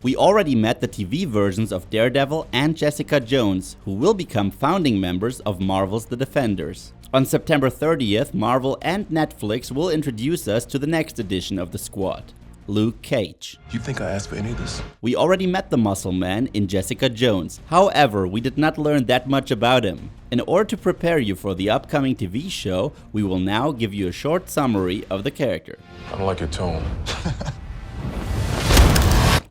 We already met the TV versions of Daredevil and Jessica Jones, who will become founding members of Marvel's The Defenders. On September 30th, Marvel and Netflix will introduce us to the next edition of the squad, Luke Cage. You think I asked for any of this? We already met the Muscle Man in Jessica Jones. However, we did not learn that much about him. In order to prepare you for the upcoming TV show, we will now give you a short summary of the character. I don't like your tone.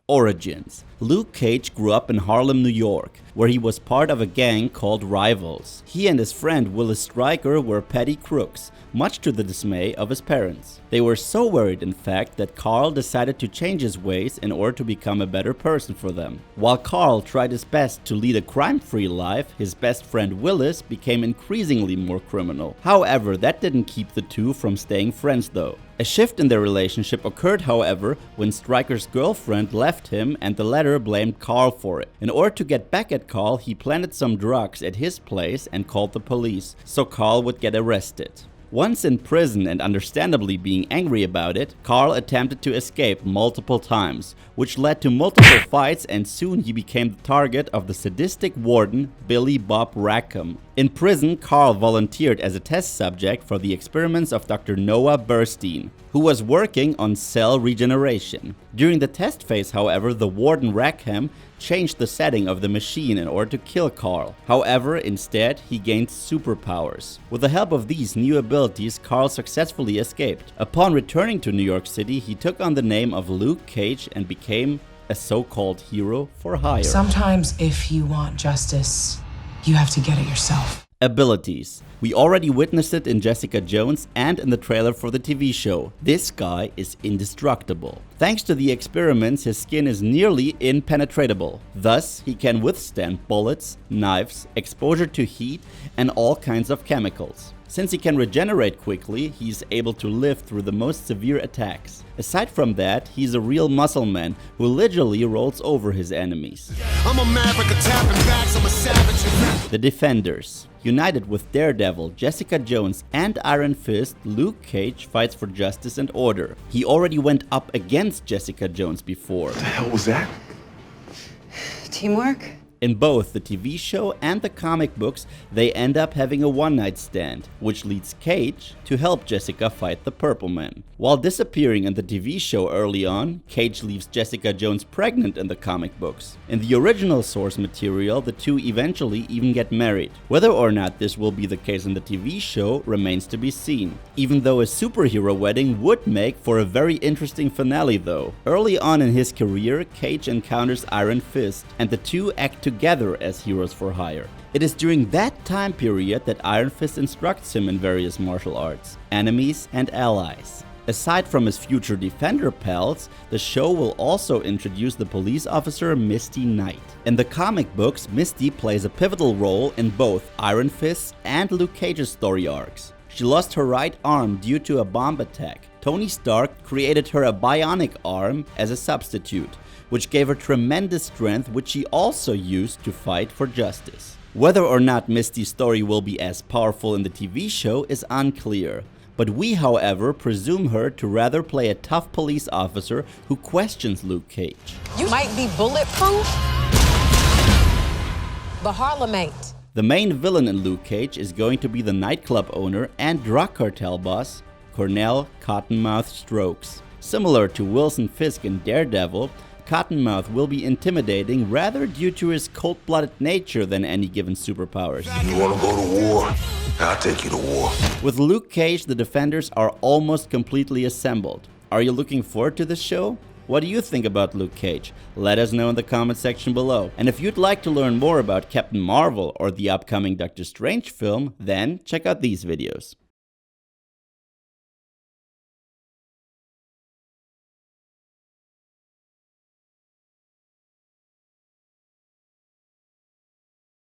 Origins. Luke Cage grew up in Harlem, New York, where he was part of a gang called Rivals. He and his friend Willis Stryker were petty crooks, much to the dismay of his parents. They were so worried, in fact, that Carl decided to change his ways in order to become a better person for them. While Carl tried his best to lead a crime-free life, his best friend Willis became increasingly more criminal. However, that didn't keep the two from staying friends though. A shift in their relationship occurred, however, when Stryker's girlfriend left him and the latter blamed Carl for it. In order to get back at Carl, he planted some drugs at his place and called the police, so Carl would get arrested. Once in prison and understandably being angry about it, Carl attempted to escape multiple times, which led to multiple fights, and soon he became the target of the sadistic warden Billy Bob Rackham. In prison, Carl volunteered as a test subject for the experiments of Dr. Noah Burstein, who was working on cell regeneration. During the test phase, however, the warden Rackham changed the setting of the machine in order to kill Carl. However, instead, he gained superpowers. With the help of these new abilities, Carl successfully escaped. Upon returning to New York City, he took on the name of Luke Cage and became a so-called hero for hire. Sometimes if you want justice, you have to get it yourself. Abilities. We already witnessed it in Jessica Jones and in the trailer for the TV show. This guy is indestructible. Thanks to the experiments, his skin is nearly impenetrable. Thus, he can withstand bullets, knives, exposure to heat, and all kinds of chemicals. Since he can regenerate quickly, he's able to live through the most severe attacks. Aside from that, he's a real muscle man who literally rolls over his enemies. I'm a maverick, a tapping backs, I'm a savage. The Defenders. United with Daredevil, Jessica Jones, and Iron Fist, Luke Cage fights for justice and order. He already went up against Jessica Jones before. What the hell was that? Teamwork? In both the TV show and the comic books, they end up having a one-night stand, which leads Cage to help Jessica fight the Purple Man. While disappearing in the TV show early on, Cage leaves Jessica Jones pregnant in the comic books. In the original source material, the two eventually even get married. Whether or not this will be the case in the TV show remains to be seen. Even though a superhero wedding would make for a very interesting finale though. Early on in his career, Cage encounters Iron Fist, and the two act together as heroes for hire. It is during that time period that Iron Fist instructs him in various martial arts, enemies and allies. Aside from his future Defender pals, the show will also introduce the police officer Misty Knight. In the comic books, Misty plays a pivotal role in both Iron Fist and Luke Cage's story arcs. She lost her right arm due to a bomb attack. Tony Stark created her a bionic arm as a substitute, which gave her tremendous strength, which she also used to fight for justice. Whether or not Misty's story will be as powerful in the TV show is unclear, but we, however, presume her to rather play a tough police officer who questions Luke Cage. You might be bulletproof, but Harlem ain't. The main villain in Luke Cage is going to be the nightclub owner and drug cartel boss, Cornell Cottonmouth Stokes. Similar to Wilson Fisk in Daredevil, Cottonmouth will be intimidating rather due to his cold-blooded nature than any given superpowers. You wanna go to war? I'll take you to war. With Luke Cage, the Defenders are almost completely assembled. Are you looking forward to this show? What do you think about Luke Cage? Let us know in the comment section below. And if you'd like to learn more about Captain Marvel or the upcoming Doctor Strange film, then check out these videos.